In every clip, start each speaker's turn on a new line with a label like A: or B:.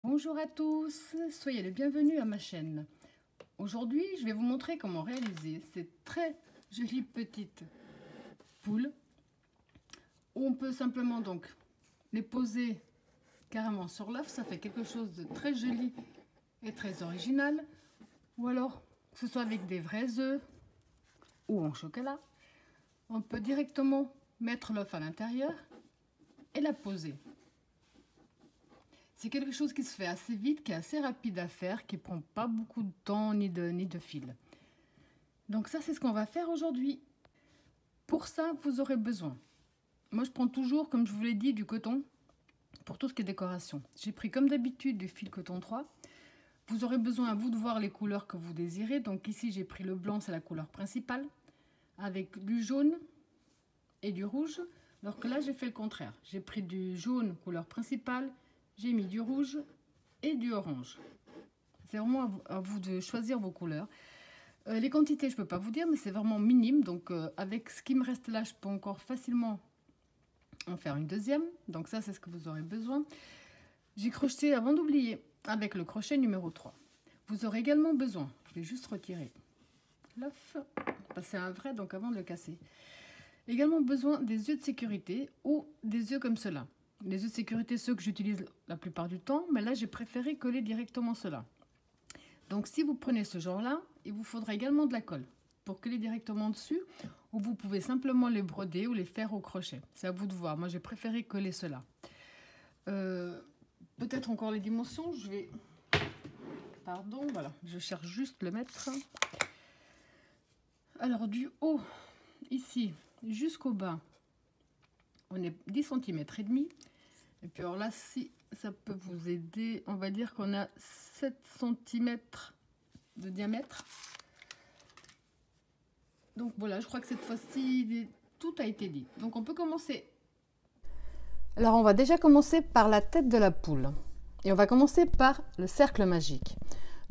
A: Bonjour à tous, soyez les bienvenus à ma chaîne. Aujourd'hui, je vais vous montrer comment réaliser ces très jolies petites poules où on peut simplement donc les poser carrément sur l'œuf. Ça fait quelque chose de très joli et très original. Ou alors, que ce soit avec des vrais œufs ou en chocolat, on peut directement mettre l'œuf à l'intérieur et la poser. C'est quelque chose qui se fait assez vite, qui est assez rapide à faire, qui ne prend pas beaucoup de temps ni de fil. Donc ça, c'est ce qu'on va faire aujourd'hui. Pour ça, vous aurez besoin. Moi, je prends toujours, comme je vous l'ai dit, du coton pour tout ce qui est décoration. J'ai pris comme d'habitude du fil coton 3. Vous aurez besoin à vous de voir les couleurs que vous désirez. Donc ici, j'ai pris le blanc, c'est la couleur principale, avec du jaune et du rouge. Alors que là, j'ai fait le contraire. J'ai pris du jaune, couleur principale, j'ai mis du rouge et du orange. C'est vraiment à vous de choisir vos couleurs. Les quantités, je ne peux pas vous dire, mais c'est vraiment minime. Donc, avec ce qui me reste là, je peux encore facilement en faire une deuxième. Donc ça, c'est ce que vous aurez besoin. J'ai crocheté, avant d'oublier, avec le crochet numéro 3. Vous aurez également besoin, je vais juste retirer l'œuf, passer un vrai, donc avant de le casser. Également besoin des œufs de sécurité ou des œufs comme cela. Les œufs de sécurité, ceux que j'utilise la plupart du temps, mais là j'ai préféré coller directement cela. Donc si vous prenez ce genre-là, il vous faudra également de la colle pour coller directement dessus, ou vous pouvez simplement les broder ou les faire au crochet. C'est à vous de voir. Moi j'ai préféré coller cela. Peut-être encore les dimensions, je vais... Pardon, voilà, je cherche juste le mètre. Alors du haut, ici, jusqu'au bas, on est 10 cm et demi. Et puis alors là, si ça peut vous aider, on va dire qu'on a 7 cm de diamètre. Donc voilà, je crois que cette fois-ci, tout a été dit. Donc on peut commencer. Alors on va déjà commencer par la tête de la poule. Et on va commencer par le cercle magique.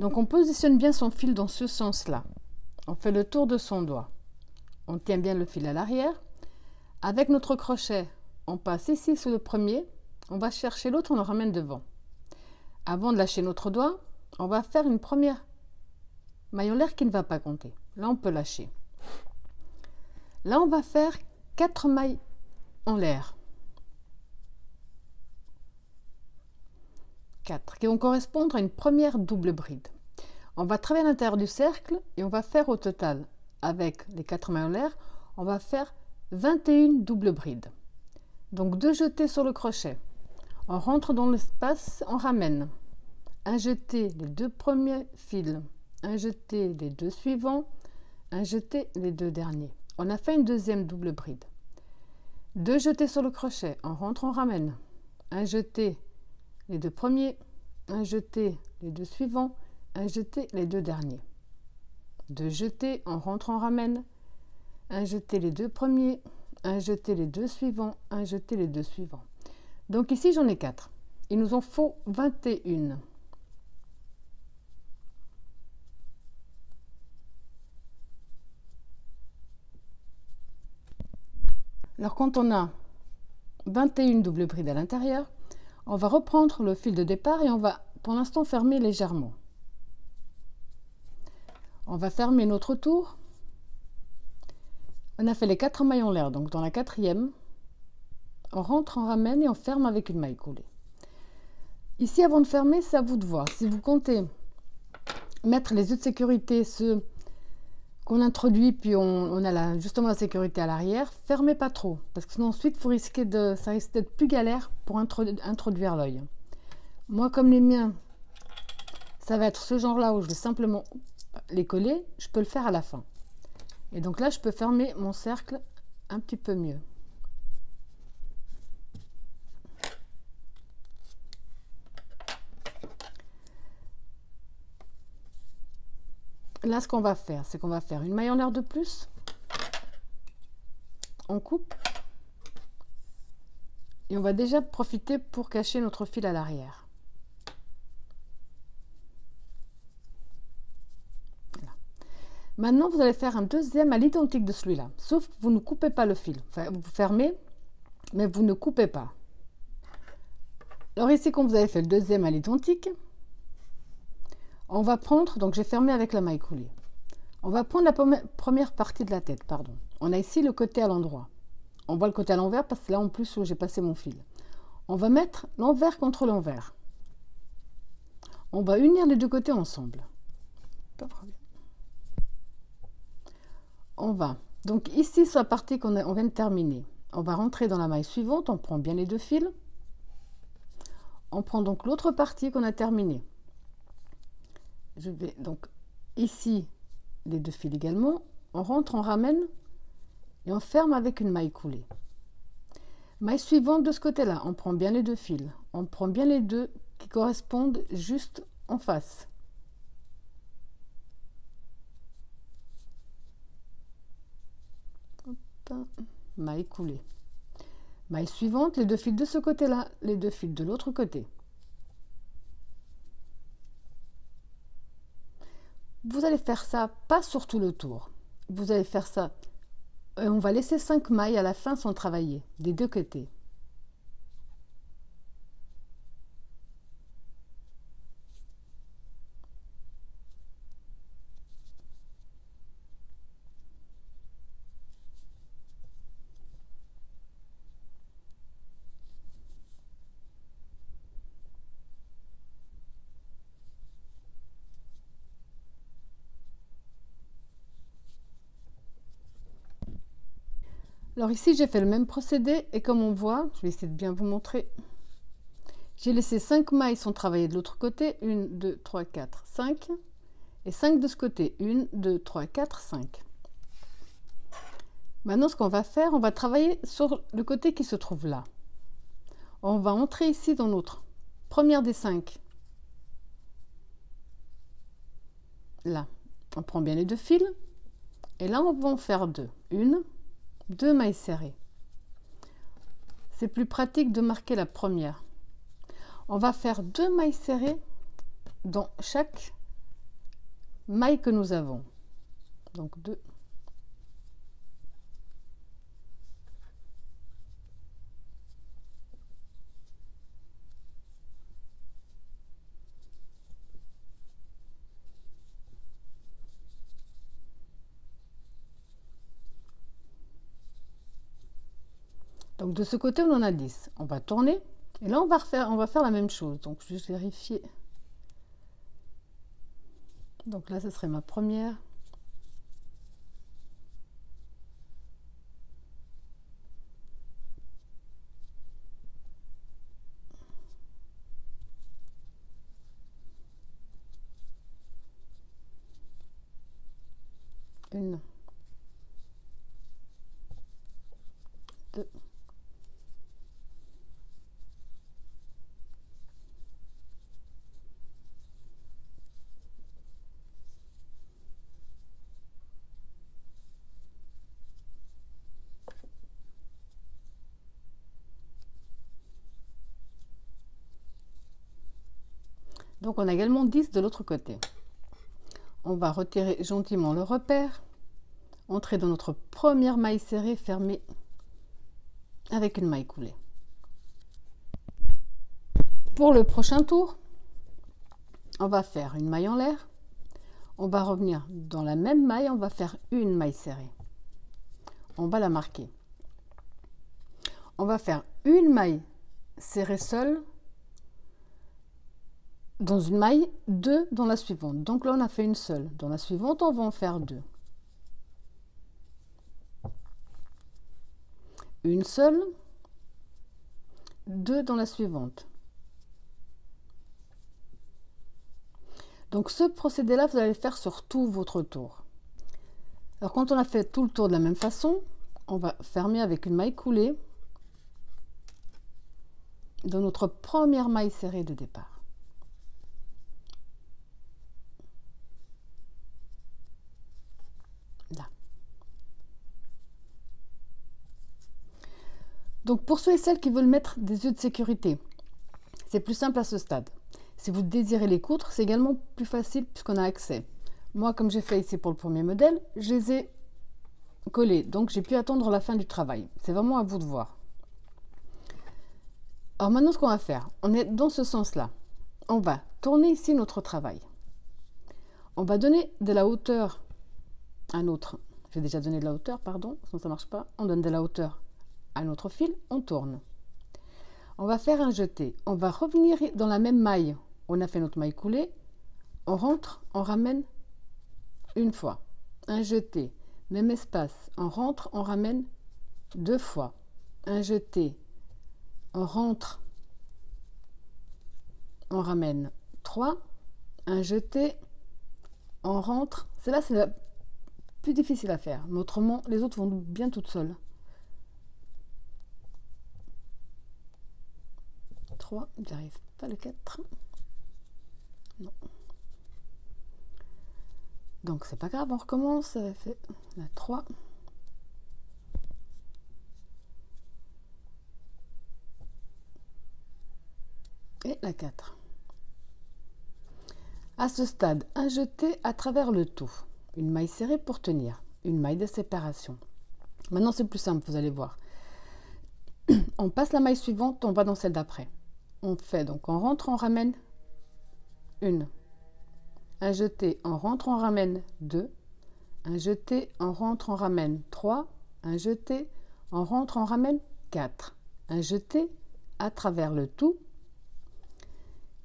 A: Donc on positionne bien son fil dans ce sens-là. On fait le tour de son doigt. On tient bien le fil à l'arrière. Avec notre crochet, on passe ici sur le premier. On va chercher l'autre, on le ramène devant. Avant de lâcher notre doigt, on va faire une première maille en l'air qui ne va pas compter. Là, on peut lâcher. Là, on va faire 4 mailles en l'air. 4 qui vont correspondre à une première double bride. On va travailler à l'intérieur du cercle et on va faire au total, avec les 4 mailles en l'air, on va faire 21 doubles brides. Donc 2 jetés sur le crochet. On rentre dans l'espace, on ramène. Un jeté les 2 premiers fils, un jeté les 2 suivants, un jeté les 2 derniers. On a fait une deuxième double bride. 2 jetés sur le crochet, on rentre, on ramène. Un jeté les 2 premiers, un jeté les 2 suivants, un jeté les 2 derniers. 2 jetés, on rentre, on ramène. Un jeté les 2 premiers, un jeté les 2 suivants, un jeté les 2 suivants. Donc ici j'en ai 4. Il nous en faut 21. Alors quand on a 21 doubles brides à l'intérieur, on va reprendre le fil de départ et on va pour l'instant fermer légèrement. On va fermer notre tour. On a fait les 4 mailles en l'air, donc dans la 4e, on rentre, on ramène et on ferme avec une maille coulée. Ici, avant de fermer, c'est à vous de voir. Si vous comptez mettre les œufs de sécurité, ceux qu'on introduit, puis on a justement la sécurité à l'arrière, fermez pas trop, parce que sinon ensuite, ça risque d'être plus galère pour introduire l'œil. Moi, comme les miens, ça va être ce genre-là où je vais simplement les coller, je peux le faire à la fin. Et donc là, je peux fermer mon cercle un petit peu mieux. Là, ce qu'on va faire, c'est qu'on va faire une maille en l'air de plus. On coupe. Et on va déjà profiter pour cacher notre fil à l'arrière. Voilà. Maintenant, vous allez faire un deuxième à l'identique de celui-là. Sauf que vous ne coupez pas le fil. Enfin, vous fermez, mais vous ne coupez pas. Alors ici, quand vous avez fait le deuxième à l'identique, on va prendre, donc j'ai fermé avec la maille coulée. On va prendre la première partie de la tête, pardon. On a ici le côté à l'endroit. On voit le côté à l'envers parce que là en plus où j'ai passé mon fil. On va mettre l'envers contre l'envers. On va unir les deux côtés ensemble. On va, donc ici sur la partie qu'on vient de terminer, on va rentrer dans la maille suivante, on prend bien les deux fils. On prend donc l'autre partie qu'on a terminée. Je vais donc ici les deux fils également, on rentre, on ramène et on ferme avec une maille coulée. Maille suivante de ce côté-là, on prend bien les deux fils, on prend bien les deux qui correspondent juste en face. Hop, maille coulée. Maille suivante, les deux fils de ce côté-là, les deux fils de l'autre côté. Vous allez faire ça pas sur tout le tour. Vous allez faire ça. Et on va laisser 5 mailles à la fin sans travailler, des deux côtés. Alors ici, j'ai fait le même procédé et comme on voit, je vais essayer de bien vous montrer. J'ai laissé 5 mailles sans travailler de l'autre côté, 1, 2, 3, 4, 5 et 5 de ce côté, 1, 2, 3, 4, 5. Maintenant, ce qu'on va faire, on va travailler sur le côté qui se trouve là. On va entrer ici dans notre première des 5. Là, on prend bien les deux fils et là, on va en faire 2. 1, 2 mailles serrées. C'est plus pratique de marquer la première. On va faire 2 mailles serrées dans chaque maille que nous avons. Donc 2. Donc de ce côté, on en a 10. On va tourner et là, on va faire la même chose. Donc juste vérifier. Donc là, ce serait ma première. Une. 2. Donc on a également 10 de l'autre côté. On va retirer gentiment le repère, entrer dans notre première maille serrée, fermée avec une maille coulée. Pour le prochain tour, on va faire une maille en l'air. On va revenir dans la même maille, on va faire une maille serrée. On va la marquer. On va faire une maille serrée seule dans une maille, 2 dans la suivante. Donc là, on a fait une seule. Dans la suivante, on va en faire 2. Une seule, 2 dans la suivante. Donc ce procédé-là, vous allez le faire sur tout votre tour. Alors quand on a fait tout le tour de la même façon, on va fermer avec une maille coulée dans notre première maille serrée de départ. Là. Donc pour ceux et celles qui veulent mettre des œufs de sécurité, c'est plus simple à ce stade. Si vous désirez les coudre, c'est également plus facile puisqu'on a accès. Moi, comme j'ai fait ici pour le premier modèle, je les ai collés. Donc j'ai pu attendre la fin du travail. C'est vraiment à vous de voir. Alors maintenant, ce qu'on va faire, on est dans ce sens-là. On va tourner ici notre travail. On va donner de la hauteur à notre... J'ai déjà donné de la hauteur, pardon, sinon ça ne marche pas. On donne de la hauteur à notre fil, on tourne. On va faire un jeté. On va revenir dans la même maille. On a fait notre maille coulée. On rentre, on ramène une fois. Un jeté, même espace. On rentre, on ramène 2 fois. Un jeté, on rentre, on ramène 3. Un jeté, on rentre. Celle-là, c'est la plus difficile à faire. Mais autrement, les autres vont bien toutes seules. 3, j'arrive pas le 4. Non. Donc c'est pas grave, on recommence. Ça fait la 3. Et la 4. À ce stade, un jeté à travers le tout. Une maille serrée pour tenir. Une maille de séparation. Maintenant c'est plus simple, vous allez voir. On passe la maille suivante, on va dans celle d'après. On fait donc, on rentre, on ramène 1. Un jeté, on rentre, on ramène 2. Un jeté, on rentre, on ramène 3. Un jeté, on rentre, on ramène 4. Un jeté à travers le tout.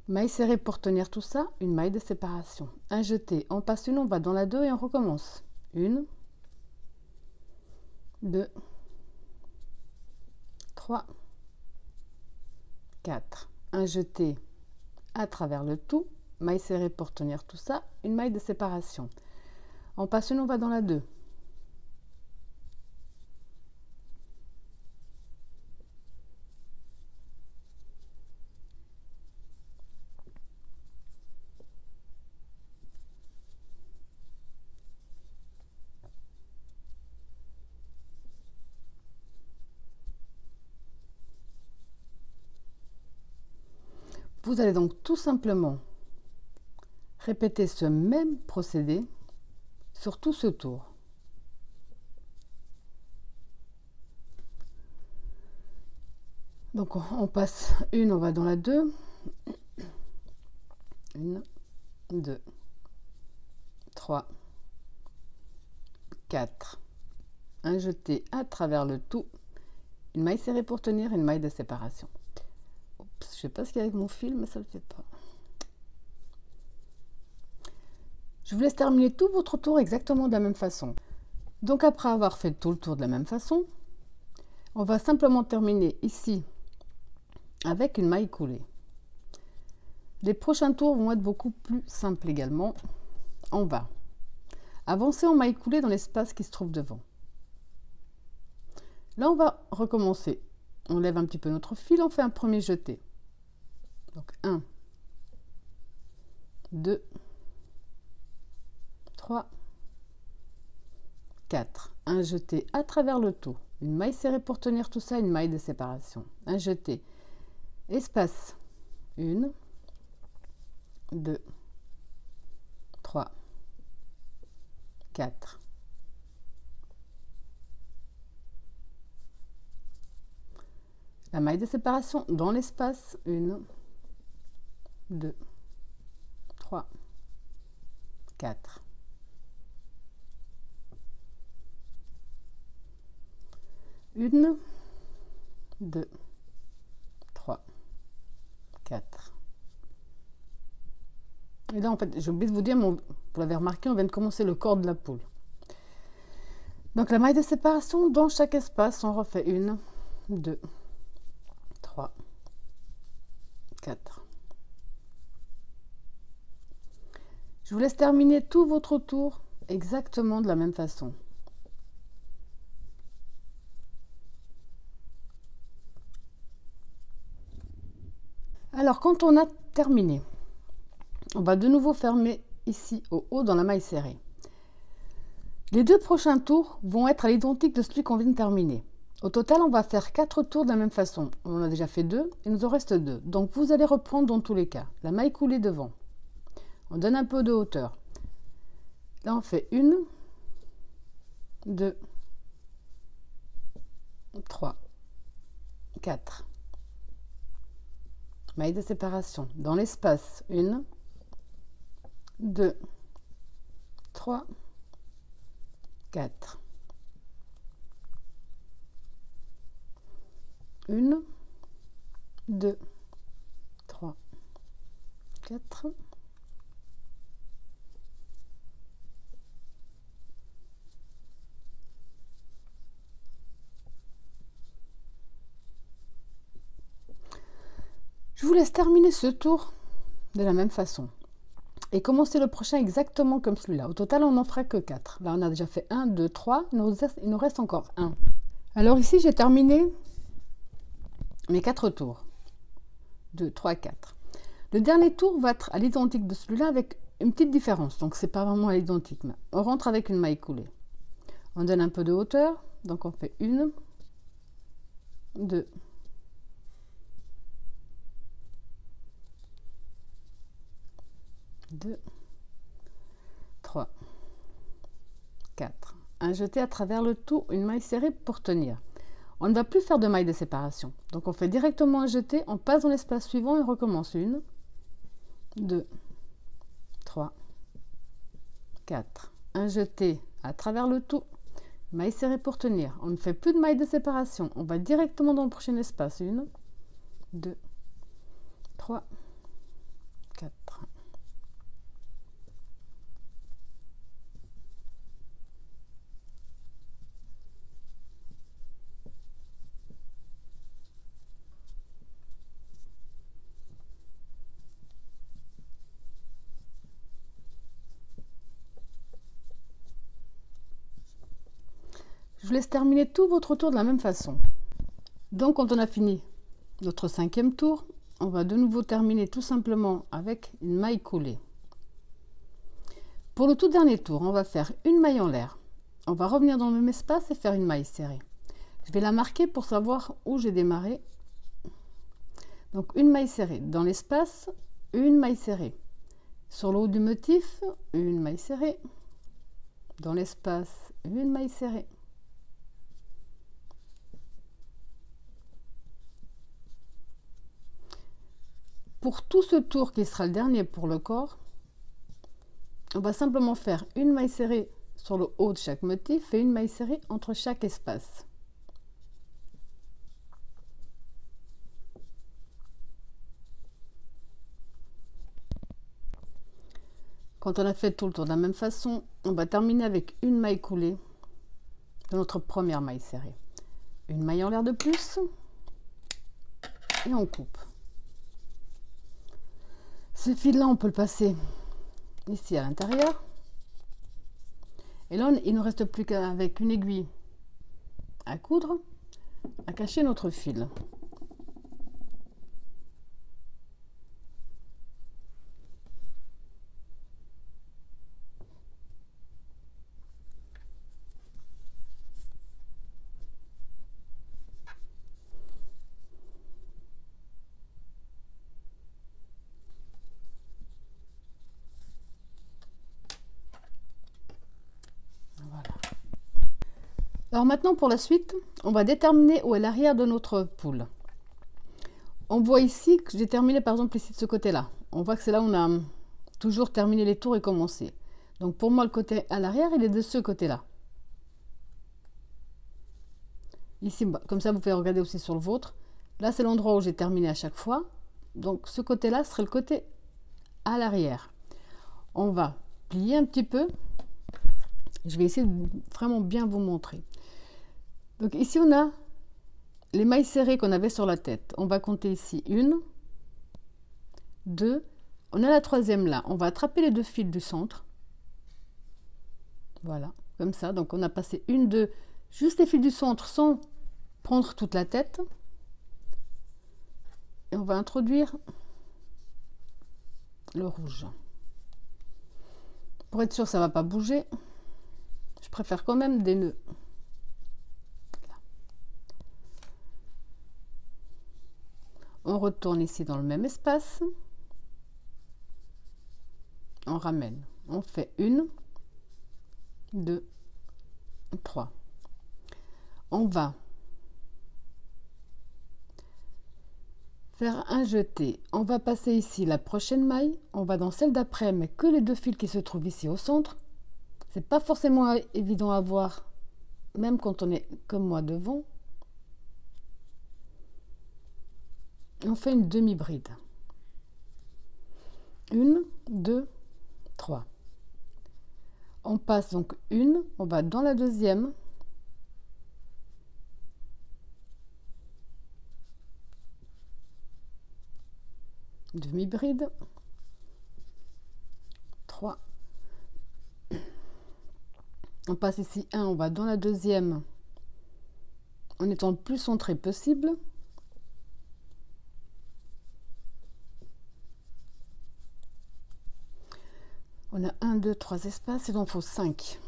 A: Maille serrée pour tenir tout ça, une maille de séparation. Un jeté, on passe une, on va dans la 2 et on recommence. 1, 2, 3, 4. Un jeté à travers le tout, maille serrée pour tenir tout ça, une maille de séparation. On passe une, on va dans la 2. Vous allez donc tout simplement répéter ce même procédé sur tout ce tour. Donc on passe une, on va dans la 2. 1, 2, 3, 4. Un jeté à travers le tout. Une maille serrée pour tenir, une maille de séparation. Oups, je sais pas ce qu'il y a avec mon fil, mais ça ne le fait pas. Je vous laisse terminer tout votre tour exactement de la même façon. Donc après avoir fait tout le tour de la même façon, on va simplement terminer ici avec une maille coulée. Les prochains tours vont être beaucoup plus simples également. On va avancer en maille coulée dans l'espace qui se trouve devant. Là, on va recommencer. On lève un petit peu notre fil, on fait un premier jeté. Donc 1, 2, 3, 4. Un jeté à travers le tout. Une maille serrée pour tenir tout ça, une maille de séparation. Un jeté. Espace. 1, 2, 3, 4. La maille de séparation dans l'espace. 1, 2, 3, 4. Une, 2, 3, 4. Et là, en fait, j'ai oublié de vous dire, mais vous l'avez remarqué, on vient de commencer le corps de la poule. Donc, la maille de séparation, dans chaque espace, on refait 1, 2, 3, 4. Je vous laisse terminer tout votre tour exactement de la même façon. Alors, quand on a terminé, on va de nouveau fermer ici au haut dans la maille serrée. Les 2 prochains tours vont être à l'identique de celui qu'on vient de terminer. Au total, on va faire 4 tours de la même façon. On en a déjà fait 2, il nous en reste 2. Donc, vous allez reprendre dans tous les cas. La maille coulée devant. On donne un peu de hauteur. Là, on fait 1, 2, 3, 4. maille de séparation dans l'espace 1, 2, 3, 4, 1, 2, 3, 4, je vous laisse terminer ce tour de la même façon et commencer le prochain exactement comme celui-là. Au total, on n'en fera que 4. Là, on a déjà fait 1, 2, 3. Il nous reste encore 1. Alors ici, j'ai terminé mes 4 tours. 2, 3, 4. Le dernier tour va être à l'identique de celui-là avec une petite différence. Donc, c'est pas vraiment à l'identique. On rentre avec une maille coulée. On donne un peu de hauteur. Donc, on fait 1, 2, 2, 3, 4. Un jeté à travers le tout, une maille serrée pour tenir. On ne va plus faire de maille de séparation. Donc on fait directement un jeté, on passe dans l'espace suivant et on recommence. 1, 2, 3, 4. Un jeté à travers le tout, maille serrée pour tenir. On ne fait plus de maille de séparation. On va directement dans le prochain espace. 1, 2, 3, 4. Je vous laisse terminer tout votre tour de la même façon. Donc quand on a fini notre 5e tour, on va de nouveau terminer tout simplement avec une maille coulée. Pour le tout dernier tour, on va faire une maille en l'air. On va revenir dans le même espace et faire une maille serrée. Je vais la marquer pour savoir où j'ai démarré. Donc une maille serrée dans l'espace, une maille serrée. Sur le haut du motif, une maille serrée. Dans l'espace, une maille serrée. Pour tout ce tour qui sera le dernier pour le corps, on va simplement faire une maille serrée sur le haut de chaque motif et une maille serrée entre chaque espace. Quand on a fait tout le tour de la même façon, on va terminer avec une maille coulée de notre première maille serrée. Une maille en l'air de plus et on coupe. Ce fil là on peut le passer ici à l'intérieur et là il ne reste plus qu'avec une aiguille à coudre à cacher notre fil. Alors maintenant pour la suite, on va déterminer où est l'arrière de notre poule. On voit ici que j'ai terminé par exemple ici de ce côté-là. On voit que c'est là où on a toujours terminé les tours et commencé. Donc pour moi le côté à l'arrière il est de ce côté-là. Ici, comme ça vous pouvez regarder aussi sur le vôtre. Là c'est l'endroit où j'ai terminé à chaque fois. Donc ce côté-là serait le côté à l'arrière. On va plier un petit peu. Je vais essayer de vraiment bien vous montrer. Donc ici on a les mailles serrées qu'on avait sur la tête. On va compter ici 1, 2, on a la troisième là. On va attraper les deux fils du centre. Voilà, comme ça. Donc on a passé 1, 2, juste les fils du centre sans prendre toute la tête. Et on va introduire le rouge. Pour être sûr que ça ne va pas bouger, je préfère quand même des nœuds. On retourne ici dans le même espace. On ramène. On fait 1, 2, 3. On va faire un jeté. On va passer ici la prochaine maille, on va dans celle d'après, mais que les deux fils qui se trouvent ici au centre. C'est pas forcément évident à voir, même quand on est comme moi devant. On fait une demi-bride. 1, 2, 3. On passe donc une, on va dans la deuxième. Demi-bride. 3. On passe ici 1, on va dans la deuxième en étant le plus centré possible. On a 1, 2, 3 espaces, il en faut 5.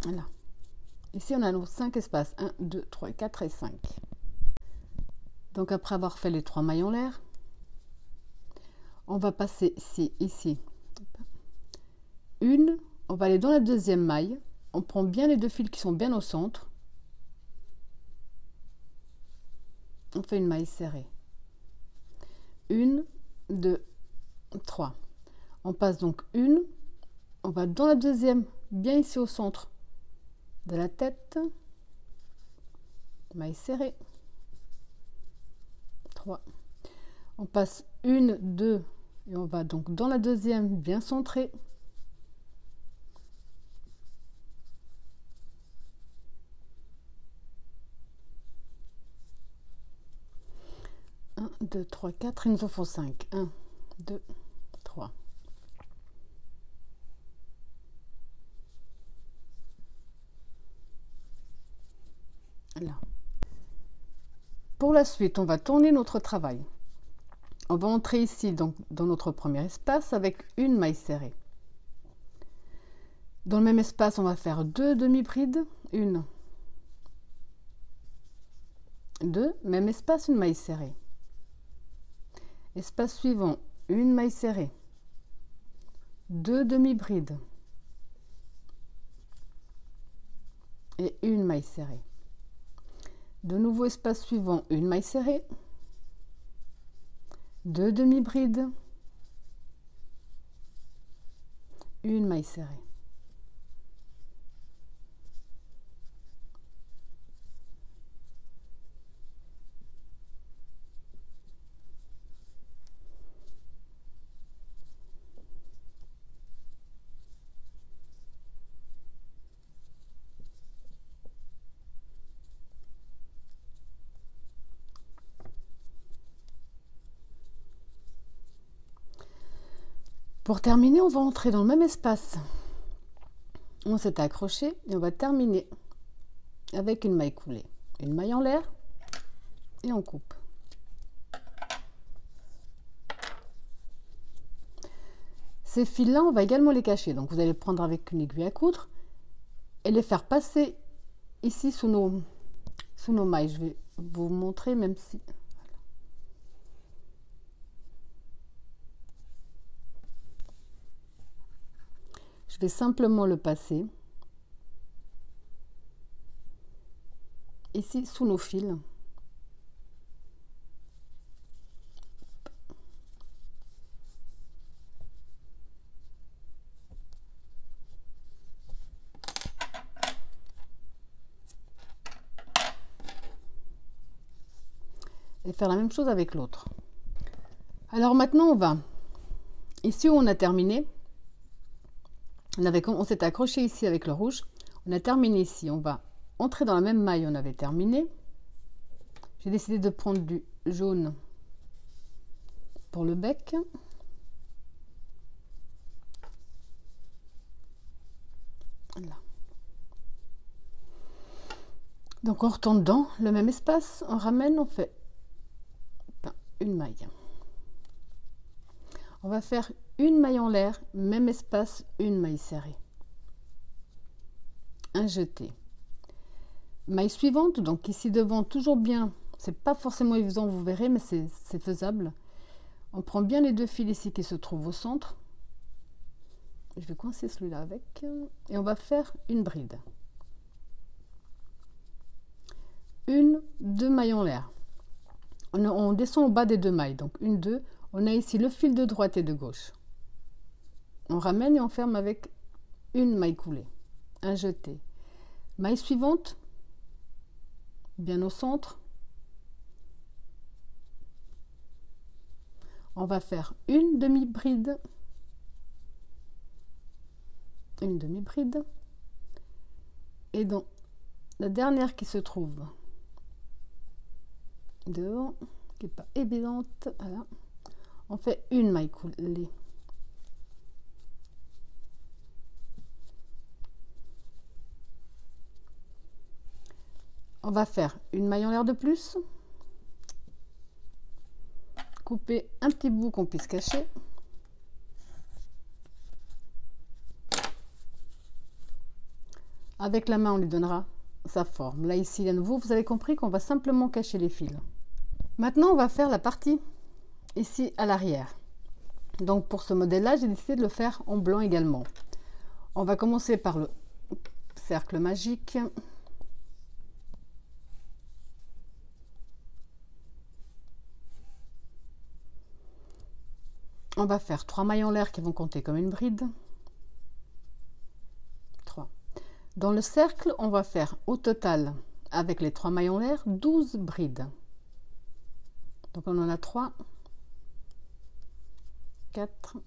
A: Voilà. Ici, on a nos 5 espaces. 1, 2, 3, 4 et 5. Donc, après avoir fait les 3 mailles en l'air, on va passer ici. Une, on va aller dans la deuxième maille. On prend bien les deux fils qui sont bien au centre. On fait une maille serrée. 1, 2, 3. On passe donc une. On va dans la deuxième, bien ici au centre de la tête. Maille serrée. 3. On passe 1, 2 et on va donc dans la deuxième bien centrée. 1, 2, 3, 4, il nous en faut 5. 1, 2, 3. Là. Pour la suite, on va tourner notre travail. On va entrer ici donc dans notre premier espace avec une maille serrée. Dans le même espace, on va faire 2 demi-brides, 1, 2, même espace, une maille serrée. Espace suivant, une maille serrée, 2 demi-brides et une maille serrée. De nouveau, espace suivant, une maille serrée, 2 demi-brides, une maille serrée. Pour terminer, on va entrer dans le même espace. On s'est accroché et on va terminer avec une maille coulée. Une maille en l'air et on coupe. Ces fils-là, on va également les cacher. Donc vous allez prendre avec une aiguille à coudre et les faire passer ici sous nos mailles. Je vais vous montrer même si... Je vais simplement le passer ici sous nos fils. Et faire la même chose avec l'autre. Alors maintenant on va ici où on a terminé. On s'est accroché ici avec le rouge, on a terminé ici, on va entrer dans la même maille où on avait terminé. J'ai décidé de prendre du jaune pour le bec. Là. Donc on retourne dans le même espace, on ramène, on fait une maille. On va faire une maille en l'air, même espace, une maille serrée. un jeté. Maille suivante, donc ici devant, toujours bien, c'est pas forcément évident, vous verrez, mais c'est faisable. On prend bien les deux fils ici qui se trouvent au centre. Je vais coincer celui-là avec, et on va faire une bride. Une, deux mailles en l'air. On descend au bas des deux mailles, donc une, deux. On a ici le fil de droite et de gauche. On ramène et on ferme avec une maille coulée, un jeté. Maille suivante, bien au centre. On va faire une demi-bride, et dans la dernière qui se trouve devant, qui n'est pas évidente, voilà, on fait une maille coulée. On va faire une maille en l'air de plus, couper un petit bout qu'on puisse cacher. Avec la main, on lui donnera sa forme. Là, ici, à nouveau, vous avez compris qu'on va simplement cacher les fils. Maintenant, on va faire la partie ici à l'arrière. Donc, pour ce modèle-là, j'ai décidé de le faire en blanc également. On va commencer par le cercle magique. On va faire 3 mailles en l'air qui vont compter comme une bride. 3. Dans le cercle, on va faire au total, avec les 3 mailles en l'air, 12 brides. Donc on en a 3, 4, 5.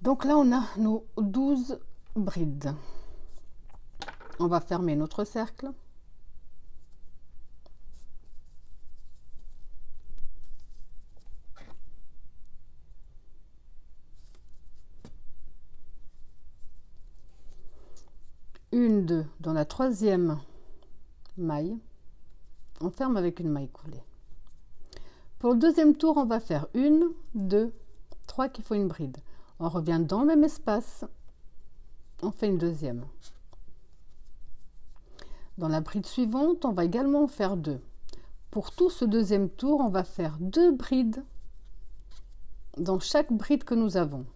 A: Donc là, on a nos 12 brides. On va fermer notre cercle. Une, deux, dans la troisième maille, on ferme avec une maille coulée. Pour le deuxième tour, on va faire une, deux, trois qu'il faut une bride. On revient dans le même espace, on fait une deuxième. Dans la bride suivante, on va également en faire 2. Pour tout ce deuxième tour, on va faire 2 brides dans chaque bride que nous avons.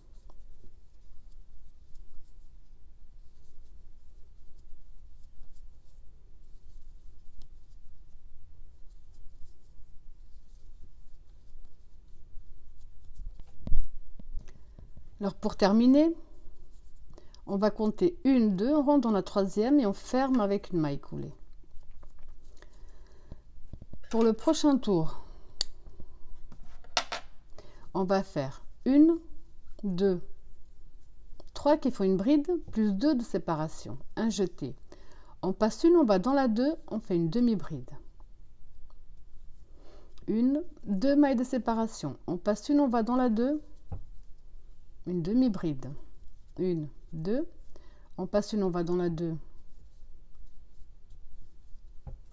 A: Alors pour terminer, on va compter 1, 2, on rentre dans la troisième et on ferme avec une maille coulée. Pour le prochain tour, on va faire 1, 2, 3 qui font une bride, plus 2 de séparation, un jeté. On passe une, on va dans la 2, on fait une demi-bride. 1, 2 mailles de séparation. On passe une, on va dans la 2, une demi-bride. 1, 2, on passe une, on va dans la 2,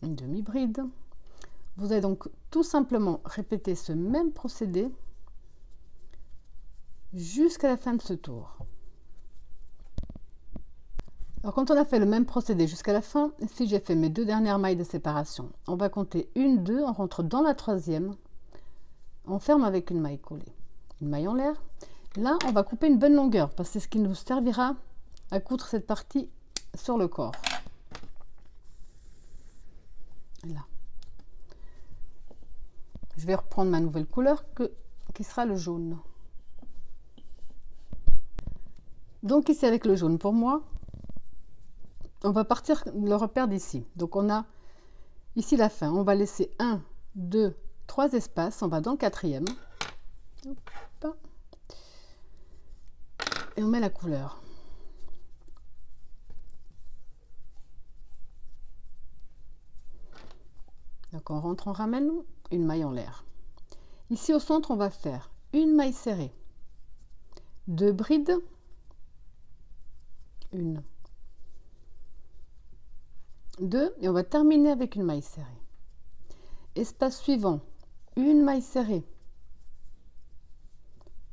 A: une demi-bride. Vous allez donc tout simplement répéter ce même procédé jusqu'à la fin de ce tour. Alors quand on a fait le même procédé jusqu'à la fin, ici j'ai fait mes 2 dernières mailles de séparation. On va compter 1, 2, on rentre dans la troisième, on ferme avec une maille coulée, une maille en l'air. Là, on va couper une bonne longueur parce que c'est ce qui nous servira à coudre cette partie sur le corps. Là. Je vais reprendre ma nouvelle couleur qui sera le jaune. Donc ici avec le jaune pour moi, on va partir le repère d'ici. Donc on a ici la fin. On va laisser 1, 2, 3 espaces. On va dans le quatrième. Hop. Et on met la couleur. Donc on rentre, on ramène une maille en l'air. Ici au centre, on va faire une maille serrée, 2 brides, 1, 2, et on va terminer avec une maille serrée. Espace suivant, une maille serrée,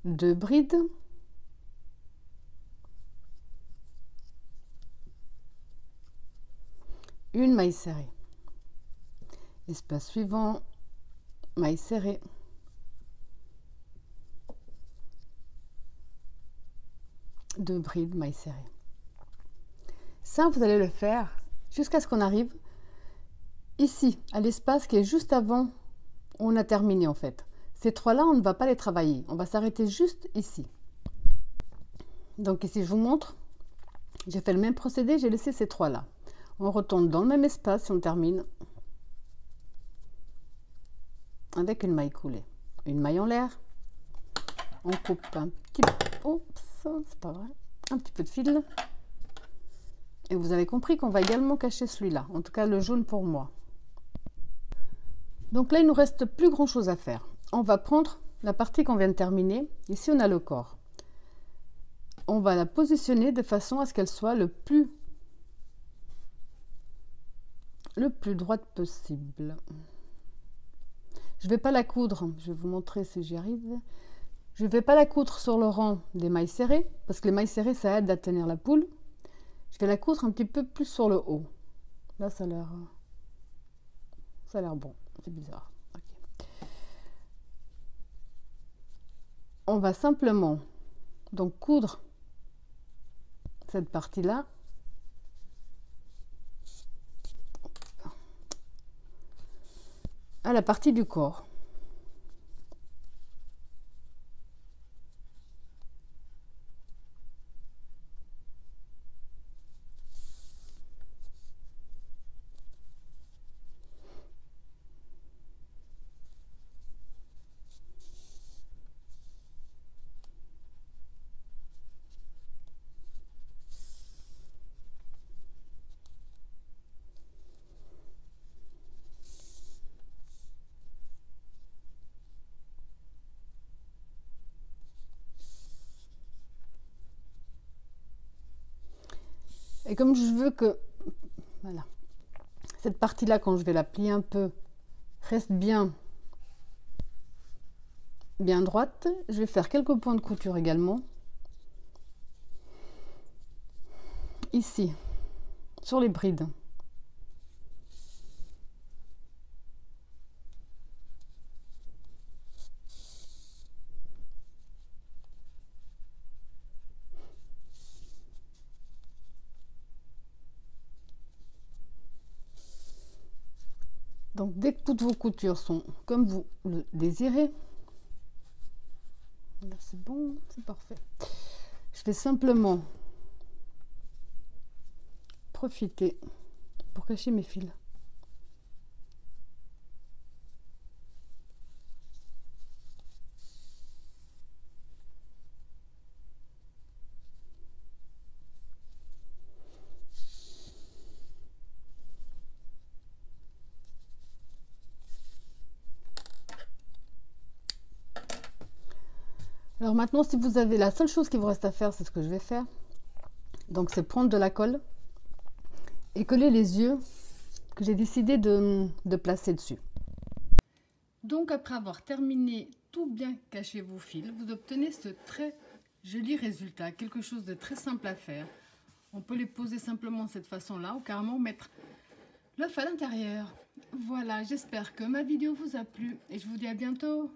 A: 2 brides, une maille serrée. Espace suivant, maille serrée, 2 brides, maille serrée. Ça, vous allez le faire jusqu'à ce qu'on arrive ici, à l'espace qui est juste avant où on a terminé en fait. Ces 3-là, on ne va pas les travailler. On va s'arrêter juste ici. Donc ici, je vous montre. J'ai fait le même procédé, j'ai laissé ces 3-là. On retourne dans le même espace et on termine avec une maille coulée. Une maille en l'air. On coupe un petit peu. Oups, c'est pas vrai. Un petit peu de fil. Et vous avez compris qu'on va également cacher celui-là. En tout cas, le jaune pour moi. Donc là, il ne nous reste plus grand chose à faire. On va prendre la partie qu'on vient de terminer. Ici, on a le corps. On va la positionner de façon à ce qu'elle soit le plus droite possible. Je ne vais pas la coudre. Je vais vous montrer si j'y arrive. Je ne vais pas la coudre sur le rang des mailles serrées, parce que les mailles serrées, ça aide à tenir la poule. Je vais la coudre un petit peu plus sur le haut. Là, ça a l'air bon. C'est bizarre. Okay. On va simplement donc coudre cette partie-là. À la partie du corps. Et comme je veux que voilà, cette partie-là, quand je vais la plier un peu, reste bien droite, je vais faire quelques points de couture également. Ici, sur les brides. Donc, dès que toutes vos coutures sont comme vous le désirez, là c'est bon, c'est parfait. Je vais simplement profiter pour cacher mes fils. Alors maintenant, si vous avez la seule chose qui vous reste à faire, c'est ce que je vais faire. Donc c'est prendre de la colle et coller les yeux que j'ai décidé de placer dessus. Donc après avoir terminé tout bien cacher vos fils, vous obtenez ce très joli résultat, quelque chose de très simple à faire. On peut les poser simplement de cette façon-là ou carrément mettre l'œuf à l'intérieur. Voilà, j'espère que ma vidéo vous a plu et je vous dis à bientôt.